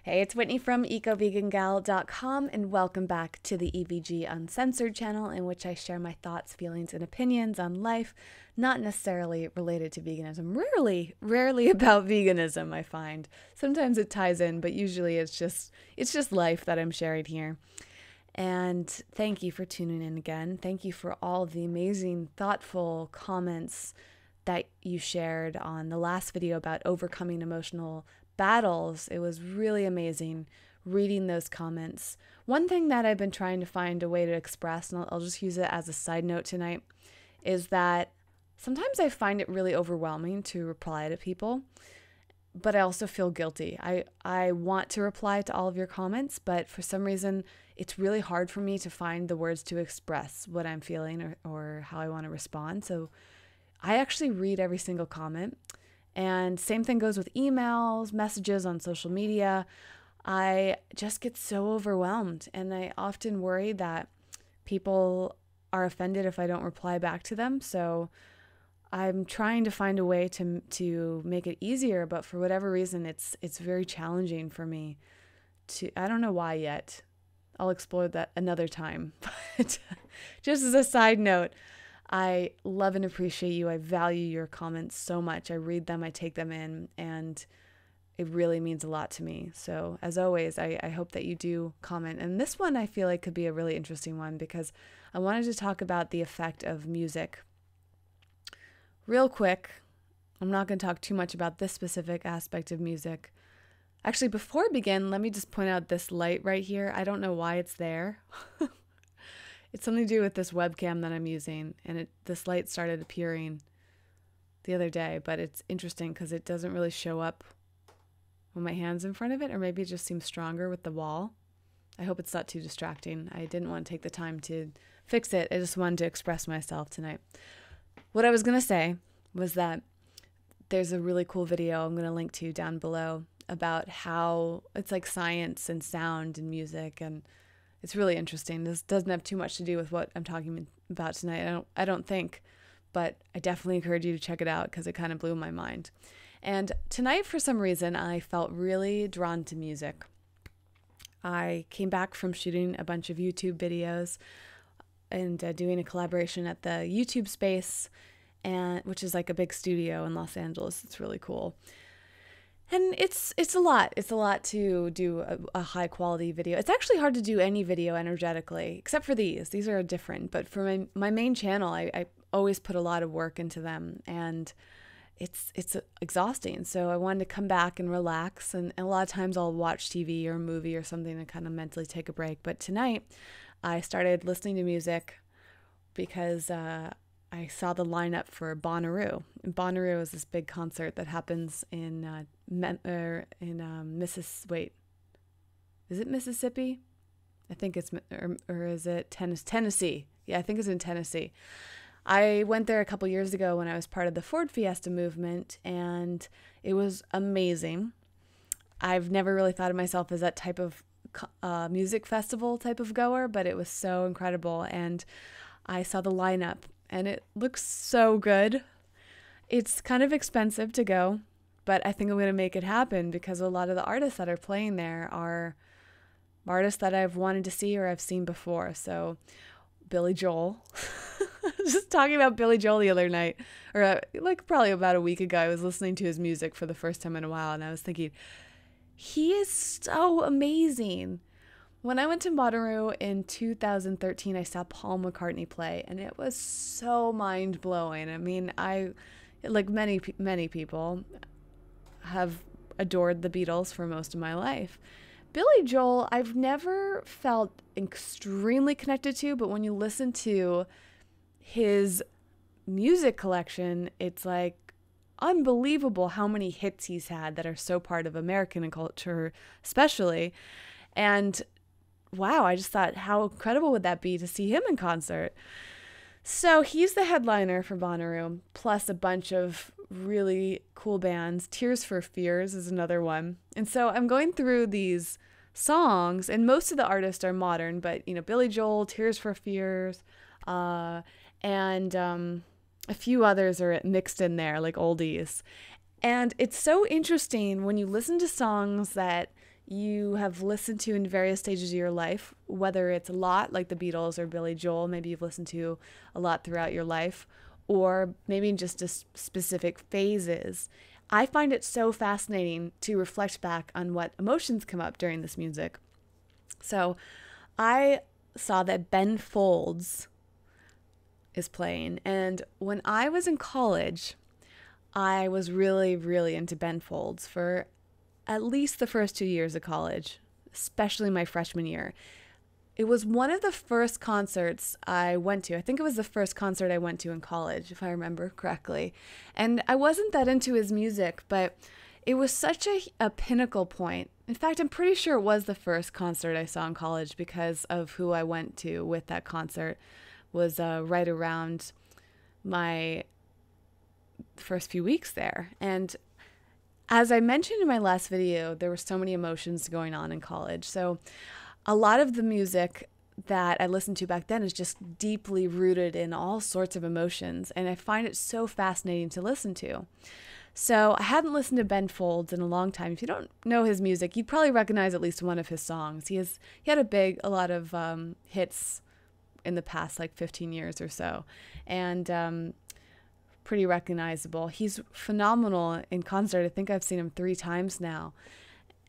Hey, it's Whitney from EcoVeganGal.com, and welcome back to the EVG Uncensored channel, in which I share my thoughts, feelings, and opinions on life, not necessarily related to veganism. Rarely about veganism, I find. Sometimes it ties in, but usually it's just life that I'm sharing here. And thank you for tuning in again. Thank you for all of the amazing, thoughtful comments that you shared on the last video about overcoming emotional battles. It was really amazing reading those comments. One thing that I've been trying to find a way to express, and I'll just use it as a side note tonight, is that sometimes I find it really overwhelming to reply to people, but I also feel guilty. I want to reply to all of your comments, but for some reason, it's really hard for me to find the words to express what I'm feeling or how I want to respond. So I actually read every single comment. And same thing goes with emails, messages on social media. I just get so overwhelmed, and I often worry that people are offended if I don't reply back to them. So I'm trying to find a way to make it easier, but for whatever reason, it's very challenging for me to. I don't know why yet. I'll explore that another time. But just as a side note, I love and appreciate you. I value your comments so much. I read them, I take them in, and it really means a lot to me. So as always, I hope that you do comment. And this one I feel like could be a really interesting one because I wanted to talk about the effect of music. Real quick, I'm not going to talk too much about this specific aspect of music. Actually, before I begin, let me just point out this light right here. I don't know why it's there. It's something to do with this webcam that I'm using, and this light started appearing the other day, but it's interesting because it doesn't really show up when my hand's in front of it, or maybe it just seems stronger with the wall. I hope it's not too distracting. I didn't want to take the time to fix it. I just wanted to express myself tonight. What I was going to say was that there's a really cool video I'm going to link to down below about how it's like science and sound and music, and it's really interesting. This doesn't have too much to do with what I'm talking about tonight. I don't think, but I definitely encourage you to check it out because it kind of blew my mind. And tonight, for some reason, I felt really drawn to music. I came back from shooting a bunch of YouTube videos and doing a collaboration at the YouTube Space, which is like a big studio in Los Angeles. It's really cool. And it's a lot. It's a lot to do a high quality video. It's actually hard to do any video energetically, except for these. These are different. But for my main channel, I always put a lot of work into them, and it's exhausting. So I wanted to come back and relax. And a lot of times I'll watch TV or a movie or something to kind of mentally take a break. But tonight I started listening to music because I saw the lineup for Bonnaroo. And Bonnaroo is this big concert that happens in is it Mississippi? I think it's, or is it Tennessee? Yeah, I think it's in Tennessee. I went there a couple years ago when I was part of the Ford Fiesta movement, and it was amazing. I've never really thought of myself as that type of music festival type of goer, but it was so incredible. And I saw the lineup, and it looks so good. It's kind of expensive to go, but I think I'm going to make it happen because a lot of the artists that are playing there are artists that I've wanted to see or I've seen before. So Billy Joel. I was just talking about Billy Joel the other night, or like probably about a week ago. I was listening to his music for the first time in a while, and I was thinking, he is so amazing. When I went to Bonnaroo in 2013, I saw Paul McCartney play, and it was so mind-blowing. I mean, like many people, have adored the Beatles for most of my life. Billy Joel, I've never felt extremely connected to, but when you listen to his music collection, it's like unbelievable how many hits he's had that are so part of American culture, especially. And wow, I just thought, how incredible would that be to see him in concert? So he's the headliner for Bonnaroo, plus a bunch of really cool bands. Tears for Fears is another one. And so I'm going through these songs, and most of the artists are modern, but, you know, Billy Joel, Tears for Fears, and a few others are mixed in there, like oldies. And it's so interesting when you listen to songs that you have listened to in various stages of your life, whether it's a lot like the Beatles or Billy Joel, maybe you've listened to a lot throughout your life, or maybe in just specific phases. I find it so fascinating to reflect back on what emotions come up during this music. So I saw that Ben Folds is playing, and when I was in college, I was really, really into Ben Folds for at least the first 2 years of college, especially my freshman year. It was one of the first concerts I went to. I think it was the first concert I went to in college, if I remember correctly. And I wasn't that into his music, but it was such a pinnacle point. In fact, I'm pretty sure it was the first concert I saw in college because of who I went to with that concert. Was right around my first few weeks there. And as I mentioned in my last video, there were so many emotions going on in college. So a lot of the music that I listened to back then is just deeply rooted in all sorts of emotions, and I find it so fascinating to listen to. So I hadn't listened to Ben Folds in a long time. If you don't know his music, you'd probably recognize at least one of his songs. He had a lot of hits in the past like 15 years or so, and pretty recognizable. He's phenomenal in concert. I think I've seen him 3 times now.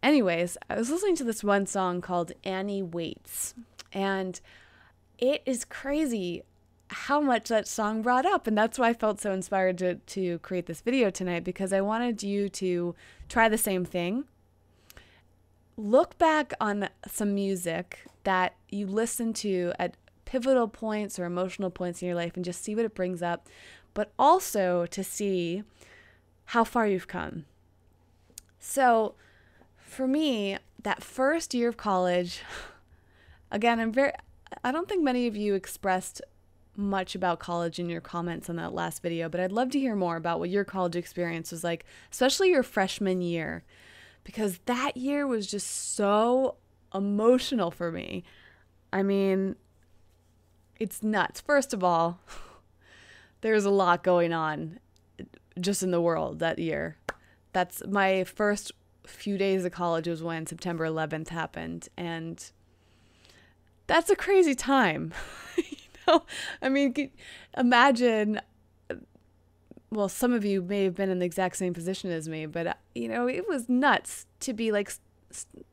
Anyways, I was listening to this one song called Annie Waits, and it is crazy how much that song brought up, and that's why I felt so inspired to create this video tonight, because I wanted you to try the same thing. Look back on some music that you listen to at pivotal points or emotional points in your life and just see what it brings up, but also to see how far you've come. So for me, that first year of college, again, I don't think many of you expressed much about college in your comments on that last video, but I'd love to hear more about what your college experience was like, especially your freshman year, because that year was just so emotional for me. I mean, it's nuts. First of all, there's a lot going on just in the world that year. That's my first few days of college was when September 11th happened, and that's a crazy time. I mean, imagine, well, some of you may have been in the exact same position as me, but it was nuts to be like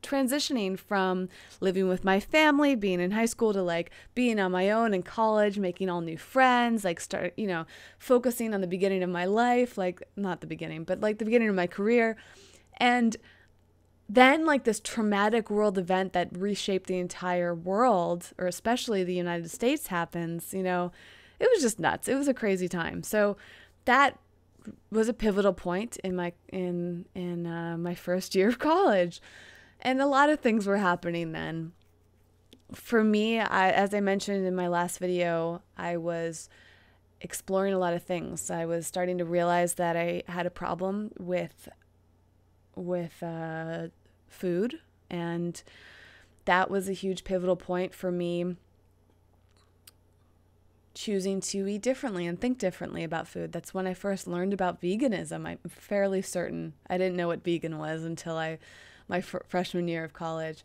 transitioning from living with my family, being in high school, to like being on my own in college, making all new friends, like focusing on the beginning of my life, like not the beginning, but like the beginning of my career. And then like this traumatic world event that reshaped the entire world, or especially the United States, happens. It was just nuts. It was a crazy time. So that was a pivotal point in my first year of college, and a lot of things were happening then. For me, as I mentioned in my last video, I was exploring a lot of things. I was starting to realize that I had a problem with food, and that was a huge pivotal point for me, choosing to eat differently and think differently about food. That's when I first learned about veganism. I'm fairly certain I didn't know what vegan was until my freshman year of college.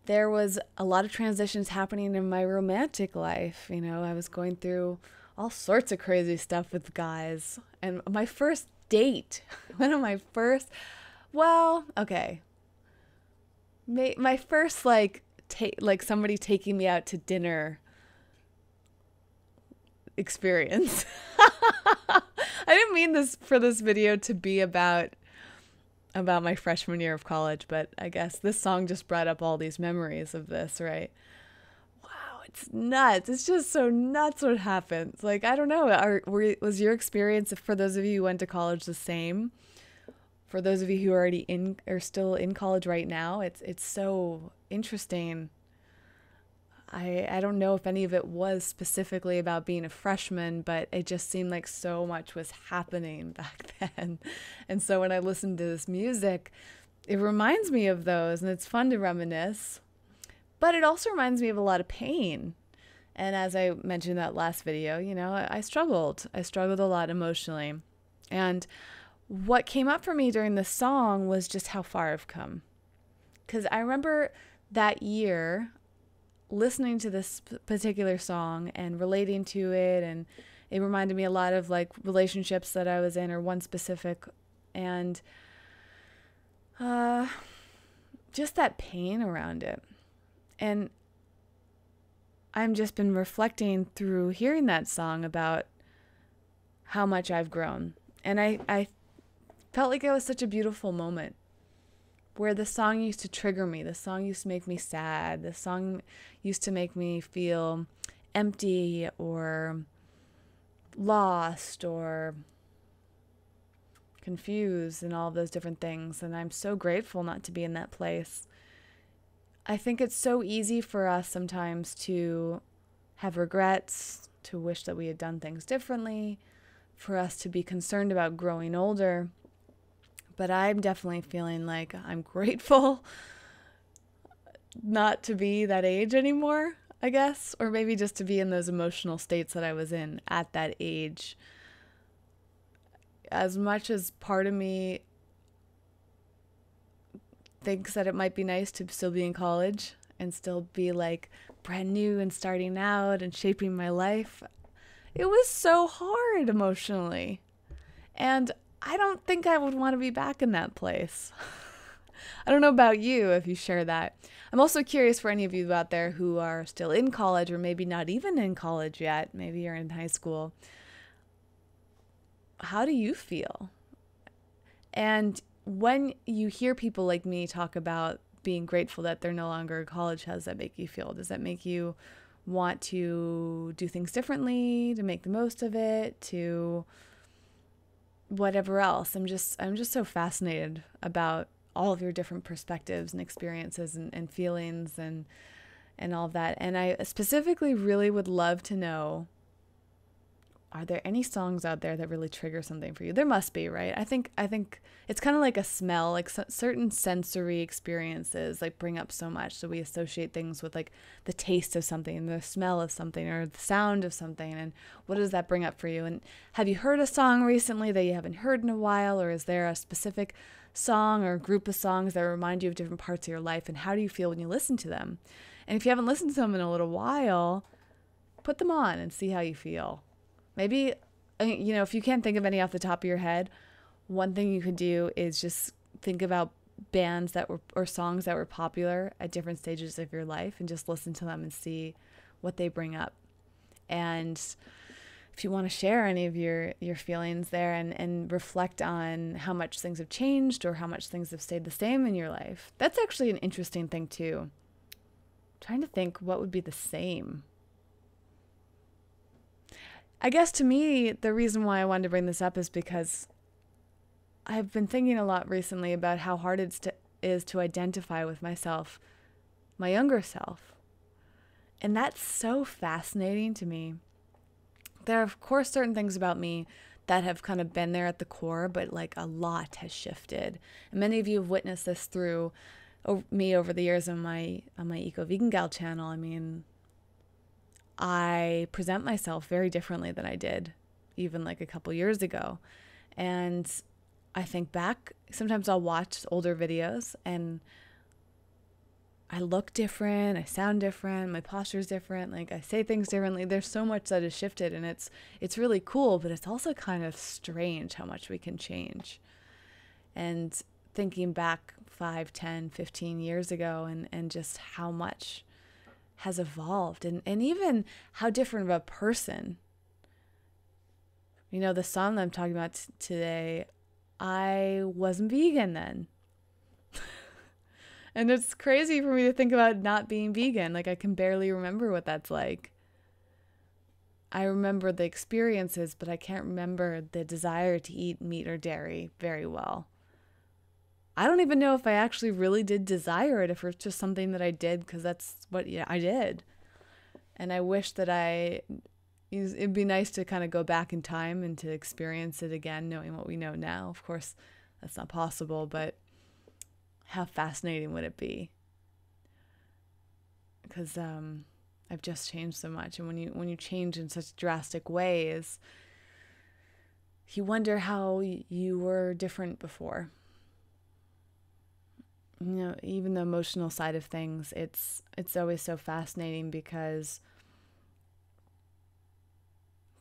There was a lot of transitions happening in my romantic life. I was going through all sorts of crazy stuff with guys, and my first date, my first somebody taking me out to dinner experience. I didn't mean this video to be about my freshman year of college, but I guess this song just brought up all these memories of this, right? Wow, it's nuts. It's just so nuts what happens. Like, I don't know. Was your experience, for those of you who went to college, the same? For those of you who are still in college right now, it's so interesting. I don't know if any of it was specifically about being a freshman, but it just seemed like so much was happening back then. And so when I listen to this music, it reminds me of those, and it's fun to reminisce. But it also reminds me of a lot of pain. And as I mentioned in that last video, I struggled. I struggled a lot emotionally. And what came up for me during this song was just how far I've come. Because I remember that year listening to this particular song and relating to it, and it reminded me a lot of like relationships that I was in, or one specific, and just that pain around it. And I've just been reflecting through hearing that song about how much I've grown. And I felt like it was such a beautiful moment where the song used to trigger me. The song used to make me sad. The song used to make me feel empty or lost or confused and all of those different things. And I'm so grateful not to be in that place. I think it's so easy for us sometimes to have regrets, to wish that we had done things differently, for us to be concerned about growing older. But I'm definitely feeling like I'm grateful not to be that age anymore, I guess, or maybe just to be in those emotional states that I was in at that age. As much as part of me thinks that it might be nice to still be in college and still be like brand new and starting out and shaping my life, it was so hard emotionally. And I don't think I would want to be back in that place. I don't know about you if you share that. I'm also curious for any of you out there who are still in college, or maybe not even in college yet. Maybe you're in high school. How do you feel? And when you hear people like me talk about being grateful that they're no longer in college, how does that make you feel? Does that make you want to do things differently, to make the most of it, to whatever else? I'm just so fascinated about all of your different perspectives and experiences and feelings and all of that. And I specifically really would love to know, are there any songs out there that really trigger something for you? There must be, right? I think it's kind of like a smell, like certain sensory experiences like bring up so much. So we associate things with like the taste of something, the smell of something, or the sound of something. And what does that bring up for you? And have you heard a song recently that you haven't heard in a while? Or is there a specific song or group of songs that remind you of different parts of your life? And how do you feel when you listen to them? And if you haven't listened to them in a little while, put them on and see how you feel. Maybe, if you can't think of any off the top of your head, one thing you could do is just think about bands that were, or songs that were popular at different stages of your life, and just listen to them and see what they bring up. And if you want to share any of your feelings there and reflect on how much things have changed or how much things have stayed the same in your life, that's actually an interesting thing too. I'm trying to think what would be the same. I guess to me, the reason why I wanted to bring this up is because I've been thinking a lot recently about how hard it is to identify with myself, my younger self. And that's so fascinating to me. There are, of course, certain things about me that have kind of been there at the core, but like a lot has shifted. And many of you have witnessed this through me over the years on my Eco Vegan Gal channel. I mean, I present myself very differently than I did even like a couple years ago. And I think back, sometimes I'll watch older videos and I look different, I sound different, my posture's different, like I say things differently. There's so much that has shifted, and it's really cool, but it's also kind of strange how much we can change. And thinking back 5, 10, 15 years ago and just how much has evolved, and even how different of a person. The song that I'm talking about today, I wasn't vegan then. And it's crazy for me to think about not being vegan. Like, I can barely remember what that's like. I remember the experiences, but I can't remember the desire to eat meat or dairy very well. I don't even know if I actually really did desire it, if it's just something that I did because that's what I did. And I wish that it'd be nice to kind of go back in time and to experience it again, knowing what we know now. Of course, that's not possible, but how fascinating would it be? Because I've just changed so much. And when you change in such drastic ways, you wonder how you were different before. even the emotional side of things, it's always so fascinating because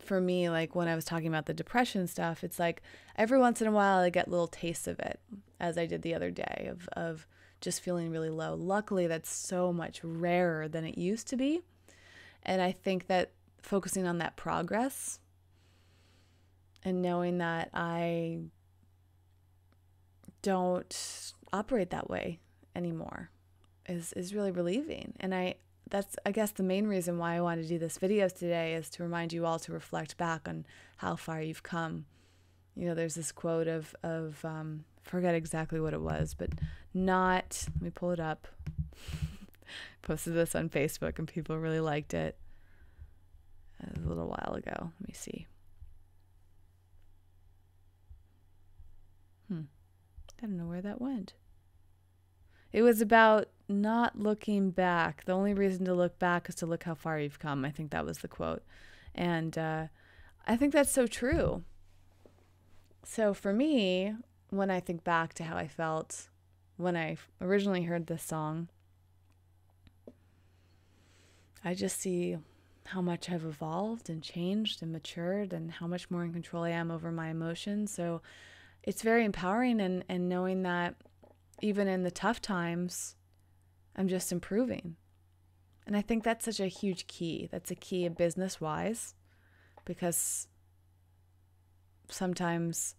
for me, like when I was talking about the depression stuff, it's like every once in a while I get little tastes of it, as I did the other day, of just feeling really low. Luckily, that's so much rarer than it used to be. And I think that focusing on that progress and knowing that I don't operate that way anymore is really relieving. And that's, I guess, the main reason why I want to do this video today is to remind you all to reflect back on how far you've come. There's this quote of forget exactly what it was, but let me pull it up. Posted this on Facebook and people really liked it a little while ago. Let me see. I don't know where that went. It was about not looking back. The only reason to look back is to look how far you've come. I think that was the quote. And I think that's so true. So for me, when I think back to how I felt when I originally heard this song, I just see how much I've evolved and changed and matured and how much more in control I am over my emotions. So it's very empowering and knowing that even in the tough times, I'm just improving. And I think that's such a huge key. That's a key business-wise, because sometimes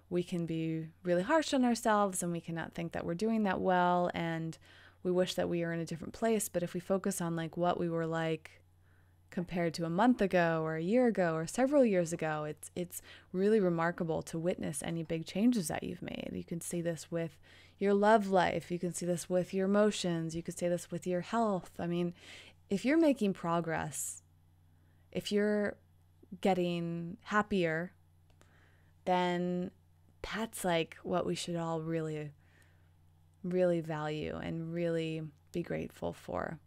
we can be really harsh on ourselves and we cannot think that we're doing that well, and we wish that we were in a different place. But if we focus on like what we were like compared to a month ago or a year ago or several years ago, it's really remarkable to witness any big changes that you've made. You can see this with your love life. You can see this with your emotions. You could see this with your health. I mean, if you're making progress, if you're getting happier, then that's like what we should all really, really value and really be grateful for.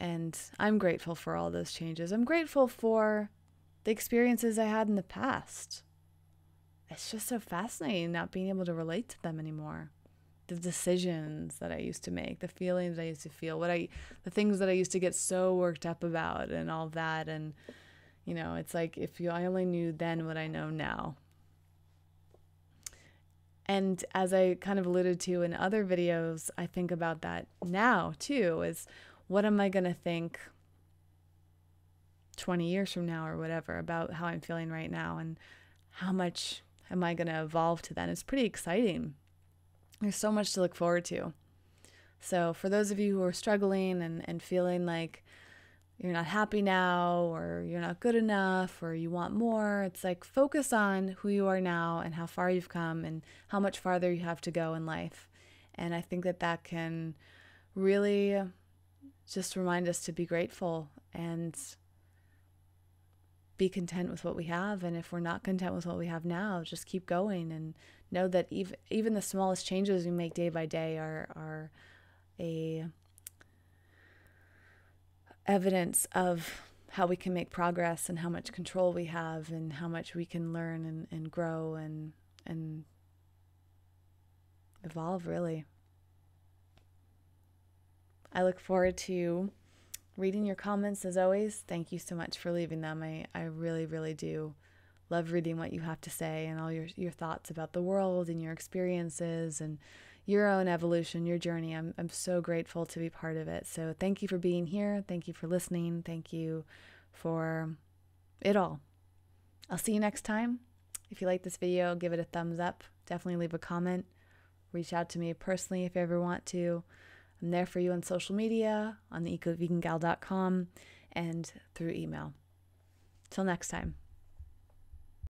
And I'm grateful for all those changes. I'm grateful for the experiences I had in the past. It's just so fascinating not being able to relate to them anymore. The decisions that I used to make, the feelings I used to feel, the things that I used to get so worked up about and all that. And, it's like I only knew then what I know now. And as I kind of alluded to in other videos, I think about that now too, is what am I going to think 20 years from now or whatever about how I'm feeling right now, and how much am I going to evolve to then? It's pretty exciting. There's so much to look forward to. So for those of you who are struggling and feeling like you're not happy now, or you're not good enough, or you want more, it's like focus on who you are now and how far you've come and how much farther you have to go in life. And I think that can really just remind us to be grateful and be content with what we have. And if we're not content with what we have now, just keep going and know that even the smallest changes we make day by day are a evidence of how we can make progress and how much control we have and how much we can learn and grow and evolve, really. I look forward to reading your comments as always. Thank you so much for leaving them. I really, really do love reading what you have to say and all your thoughts about the world and your experiences and your own evolution, your journey. I'm so grateful to be part of it. So thank you for being here. Thank you for listening. Thank you for it all. I'll see you next time. If you like this video, give it a thumbs up. Definitely leave a comment. Reach out to me personally if you ever want to. I'm there for you on social media, on the ecovegangal.com, and through email. Till next time.